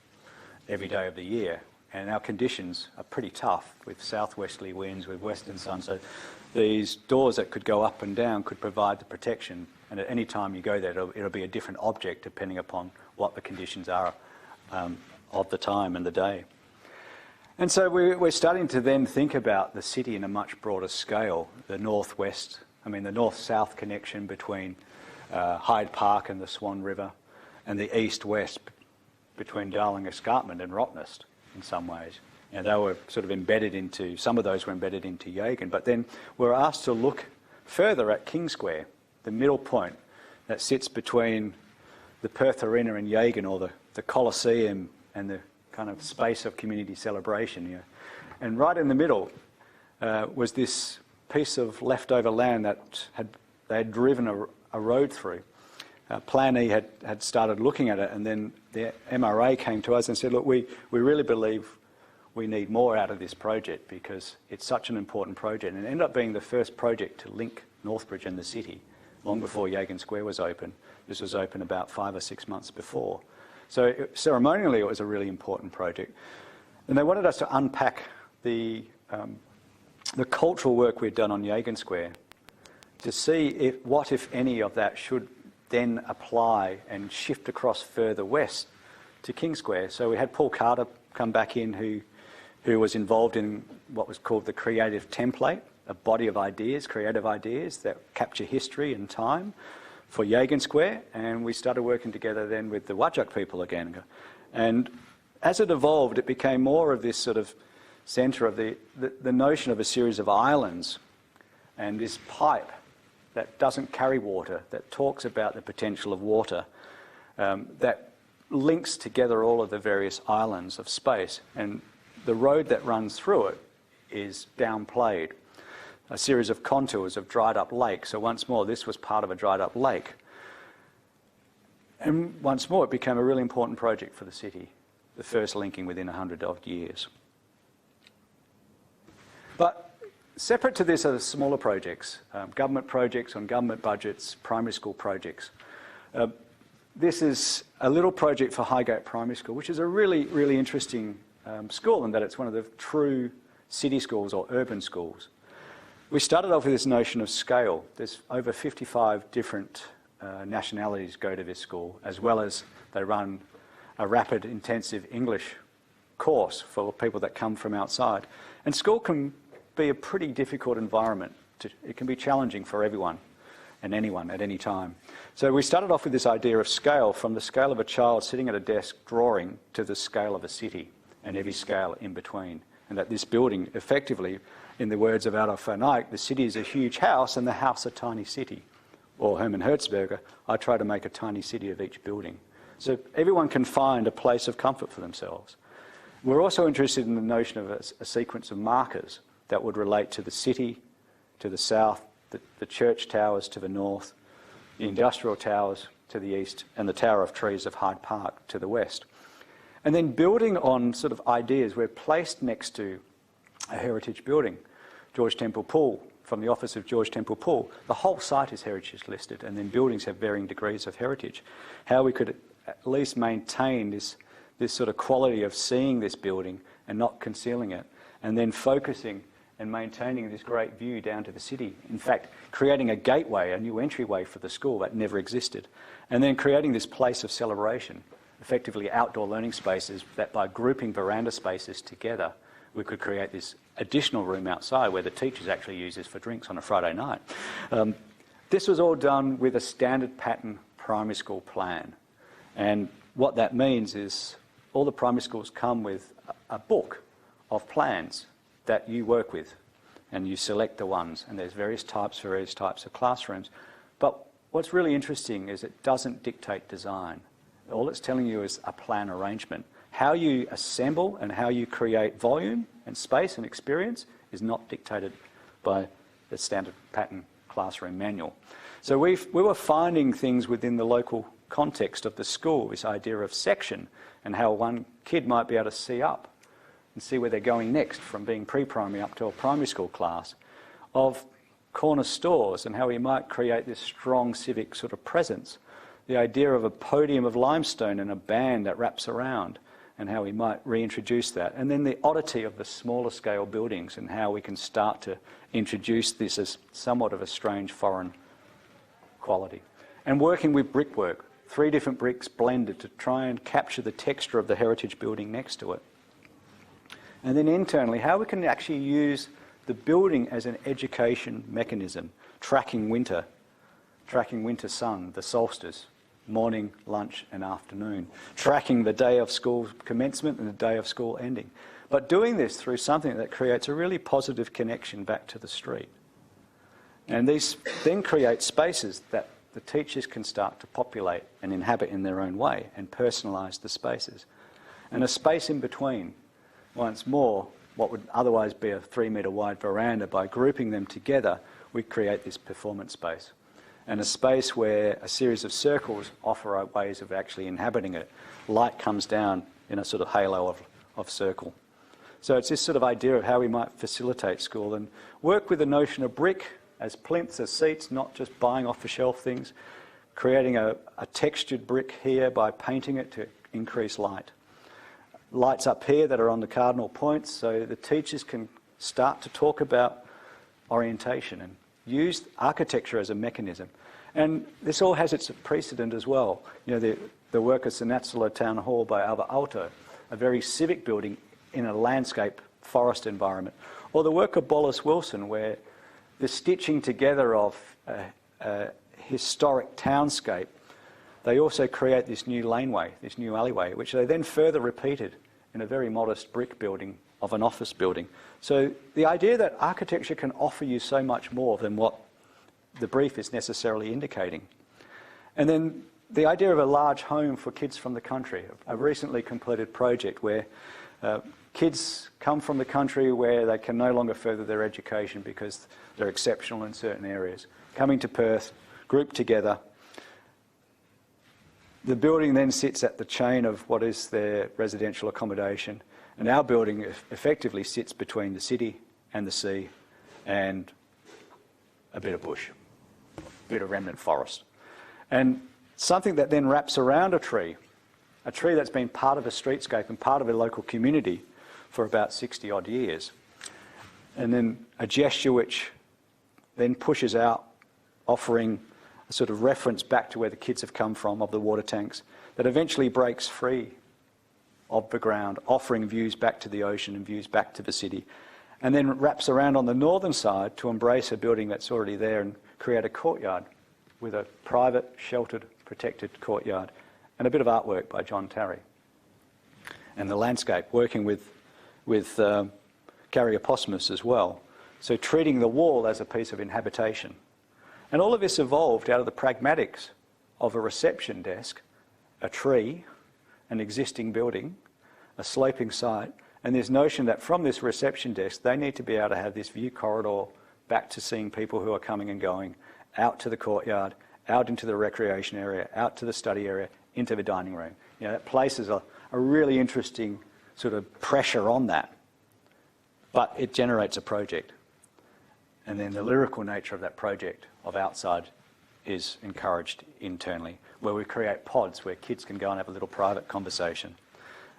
every day of the year. And our conditions are pretty tough with southwesterly winds, with western sun. So these doors that could go up and down could provide the protection. And at any time you go there, it'll be a different object depending upon what the conditions are of the time and the day. And so we're starting to then think about the city in a much broader scale, the the north-south connection between Hyde Park and the Swan River, and the east-west between Darling Escarpment and Rottnest in some ways. And they were sort of embedded into, some of those were embedded into Yagan. But then we're asked to look further at King Square, the middle point that sits between the Perth Arena and Yagan, or the Coliseum and the kind of space of community celebration. And right in the middle was this piece of leftover land that they had driven a road through. Plan E had started looking at it, and then the MRA came to us and said, look, we really believe we need more out of this project because it's such an important project. And it ended up being the first project to link Northbridge and the city long before Yagan Square was open. This was open about 5 or 6 months before. So ceremonially, it was a really important project. And they wanted us to unpack the cultural work we'd done on Yagan Square to see what, if any, of that should then apply and shift across further west to King Square. So we had Paul Carter come back in, who was involved in what was called the creative template, a body of ideas, creative ideas that capture history and time for Yagan Square, and we started working together then with the Whadjuk people again. And as it evolved, it became more of this sort of centre of the notion of a series of islands and this pipe that doesn't carry water, that talks about the potential of water, that links together all of the various islands of space, and the road that runs through it is downplayed. A series of contours of dried up lakes. So once more, this was part of a dried up lake. And once more, it became a really important project for the city, the first linking within 100 odd years. But separate to this are the smaller projects, government projects on government budgets, primary school projects. This is a little project for Highgate Primary School, which is a really, really interesting school in that it's one of the true city schools or urban schools. We started off with this notion of scale. There's over 55 different nationalities go to this school, as well as they run a rapid intensive English course for people that come from outside. And school can be a pretty difficult environment. It can be challenging for everyone and anyone at any time. So we started off with this idea of scale, from the scale of a child sitting at a desk drawing to the scale of a city and every scale in between. And that this building effectively, in the words of Adolf von Eyck, the city is a huge house and the house a tiny city. Or Hermann Hertzberger, I try to make a tiny city of each building. So everyone can find a place of comfort for themselves. We're also interested in the notion of a sequence of markers that would relate to the city, to the south, the church towers to the north, the industrial towers to the east, and the Tower of Trees of Hyde Park to the west. And then building on sort of ideas, we're placed next to a heritage building, George Temple Pool, from the office of George Temple Pool. The whole site is heritage listed, and then buildings have varying degrees of heritage. How we could at least maintain this sort of quality of seeing this building and not concealing it, and then focusing and maintaining this great view down to the city. In fact, creating a gateway, a new entryway for the school that never existed, and then creating this place of celebration, effectively outdoor learning spaces that by grouping veranda spaces together, we could create this additional room outside where the teachers actually use this for drinks on a Friday night. This was all done with a standard pattern primary school plan. And what that means is all the primary schools come with a book of plans that you work with, and you select the ones, and there's various types for various types of classrooms. But what's really interesting is it doesn't dictate design. All it's telling you is a plan arrangement. How you assemble and how you create volume and space and experience is not dictated by the standard pattern classroom manual. So we were finding things within the local context of the school, this idea of section and how one kid might be able to see up and see where they're going next from being pre-primary up to a primary school class, of corner stores and how we might create this strong civic sort of presence, the idea of a podium of limestone and a band that wraps around, and how we might reintroduce that. And then the oddity of the smaller scale buildings and how we can start to introduce this as somewhat of a strange foreign quality. And working with brickwork, 3 different bricks blended to try and capture the texture of the heritage building next to it. And then internally, how we can actually use the building as an education mechanism, tracking winter sun, the solstice, morning, lunch and afternoon, tracking the day of school commencement and the day of school ending. But doing this through something that creates a really positive connection back to the street. And these then create spaces that the teachers can start to populate and inhabit in their own way and personalise the spaces. And a space in between, once more, what would otherwise be a 3-metre wide veranda, by grouping them together, we create this performance space. And a space where a series of circles offer ways of actually inhabiting it. Light comes down in a sort of halo of circle. So it's this sort of idea of how we might facilitate school and work with the notion of brick as plinths, as seats, not just buying off-the-shelf things, creating a textured brick here by painting it to increase light. Lights up here that are on the cardinal points, so the teachers can start to talk about orientation and use architecture as a mechanism. And this all has its precedent as well. You know, the work of Sanatsula Town Hall by Alva Aalto, a very civic building in a landscape forest environment. Or the work of Bolus Wilson, where the stitching together of a historic townscape, they also create this new laneway, this new alleyway, which they then further repeated in a very modest brick building of an office building. So the idea that architecture can offer you so much more than what the brief is necessarily indicating. And then the idea of a large home for kids from the country, a recently completed project where kids come from the country where they can no longer further their education because they're exceptional in certain areas, coming to Perth, grouped together. The building then sits at the chain of what is their residential accommodation, and our building effectively sits between the city and the sea and a bit of bush, a bit of remnant forest. And something that then wraps around a tree that's been part of a streetscape and part of a local community for about 60 odd years. And then a gesture which then pushes out, offering a sort of reference back to where the kids have come from, of the water tanks, that eventually breaks free of the ground, offering views back to the ocean and views back to the city, and then wraps around on the northern side to embrace a building that's already there and create a courtyard with a private, sheltered, protected courtyard, and a bit of artwork by John Tarry. And the landscape, working with Gary Aposmus as well. So treating the wall as a piece of inhabitation. And all of this evolved out of the pragmatics of a reception desk, a tree, an existing building, a sloping site, and this notion that from this reception desk, they need to be able to have this view corridor back to seeing people who are coming and going, out to the courtyard, out into the recreation area, out to the study area, into the dining room. You know, that places a really interesting sort of pressure on that. But it generates a project. And then the lyrical nature of that project of outside is encouraged internally, where we create pods where kids can go and have a little private conversation.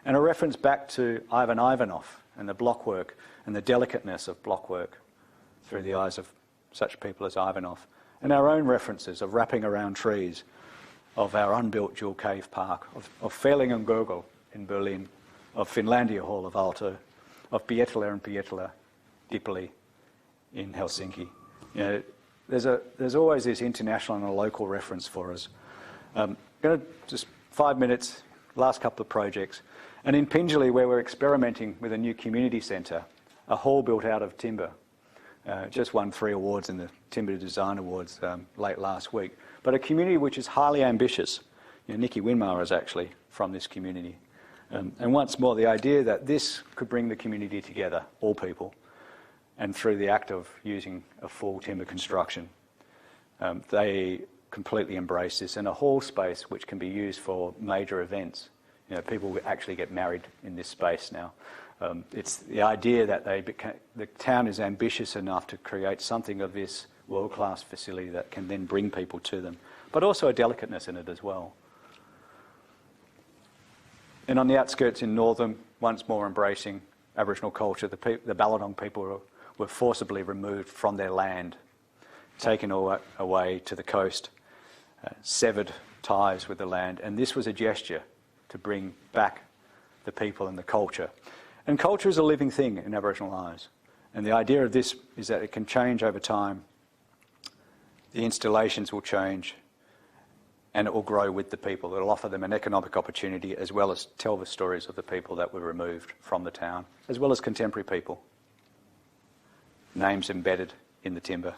And a reference back to Ivan Ivanov and the blockwork and the delicateness of blockwork through the eyes of such people as Ivanov. And our own references of wrapping around trees, of our unbuilt dual cave park, of Ferlingen Gurgel in Berlin, of Finlandia Hall of Aalto, of Pietila and Pietila Dipoli in Helsinki. You know, there's always this international and a local reference for us. Going to just 5 minutes, last couple of projects. And in Pingelly, where we're experimenting with a new community centre, a hall built out of timber. Just won 3 awards in the Timber Design Awards late last week. But a community which is highly ambitious. You know, Nikki Winmar is actually from this community. And once more, the idea that this could bring the community together, all people, and through the act of using a full timber construction, they completely embrace this. And a hall space which can be used for major events. You know, people actually get married in this space now. It's the idea that the town is ambitious enough to create something of this world-class facility that can then bring people to them, but also a delicateness in it as well. And on the outskirts in Northam, once more embracing Aboriginal culture, the Balladong people were forcibly removed from their land, taken away to the coast, severed ties with the land, and this was a gesture to bring back the people and the culture. And culture is a living thing in Aboriginal eyes. And the idea of this is that it can change over time. The installations will change and it will grow with the people. It will offer them an economic opportunity as well as tell the stories of the people that were removed from the town, as well as contemporary people. Names embedded in the timber.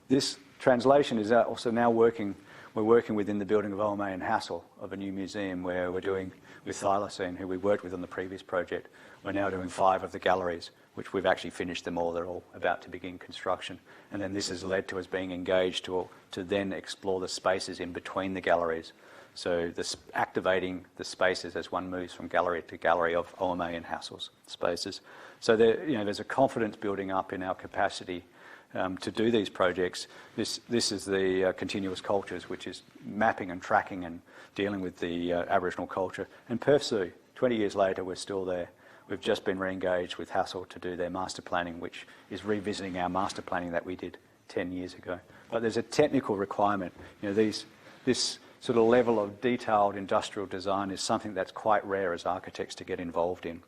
This translation is also now working. We're working within the building of OMA and Hassel of a new museum where we're doing with Thylacine, who we worked with on the previous project. We're now doing 5 of the galleries, which we've actually finished them all. They're all about to begin construction. And then this has led to us being engaged to then explore the spaces in between the galleries. So activating the spaces as one moves from gallery to gallery of OMA and Hassel's spaces. So there's a confidence building up in our capacity to do these projects. This is the continuous cultures, which is mapping and tracking and dealing with the Aboriginal culture. And Perth Zoo, 20 years later, we're still there. We've just been re-engaged with Hassel to do their master planning, which is revisiting our master planning that we did 10 years ago. But there's a technical requirement. You know, this sort of level of detailed industrial design is something that's quite rare as architects to get involved in.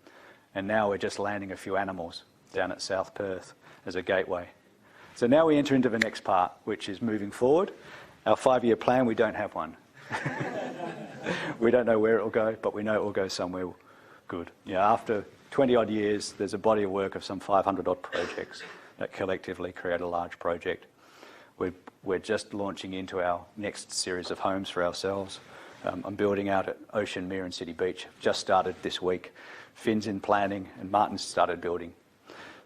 And now we're just landing a few animals down at South Perth as a gateway. So now we enter into the next part, which is moving forward. Our 5-year plan, we don't have one. We don't know where it will go, but we know it will go somewhere good. After 20-odd years, there's a body of work of some 500-odd projects that collectively create a large project. We're just launching into our next series of homes for ourselves. I'm building out at Ocean Mere and City Beach. Just started this week. Finn's in planning, and Martin's started building,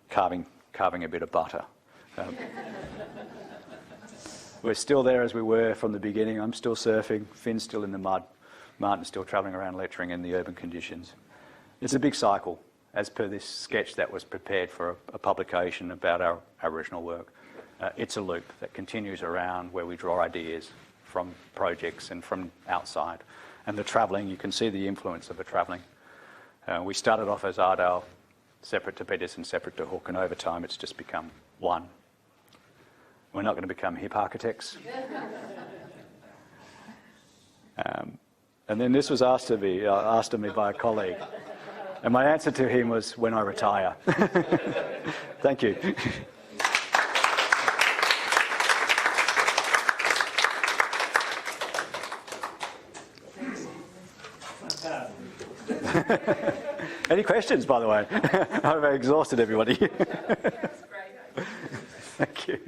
carving a bit of butter. We're still there as we were from the beginning. I'm still surfing. Finn's still in the mud. Martin's still travelling around lecturing in the urban conditions. It's a big cycle, as per this sketch that was prepared for a publication about our Aboriginal work. It's a loop that continues around where we draw ideas from projects and from outside. And the travelling, you can see the influence of the travelling. We started off as Iredale, separate to Peterson, separate to Hook, and over time it's just become one. We're not going to become hip architects. And then this was asked of me by a colleague. And my answer to him was, when I retire. Thank you. Any questions, by the way? I've exhausted everybody. That's great. Thank you.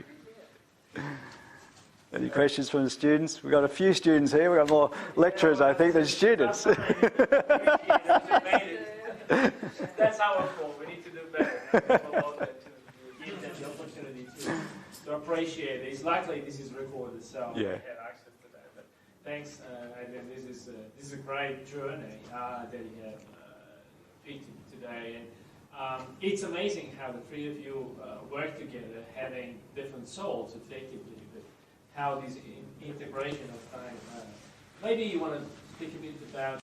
Any questions from the students? We've got a few students here. We've got more lecturers, I think, than students. That's our fault. We need to do better. To give them the opportunity to appreciate it. It's likely this is recorded, so we have access to that. But thanks, Adrian. This is a great journey that you have picked today. And it's amazing how the three of you work together, having different souls, effectively. But how this integration of time. Maybe you want to speak a bit about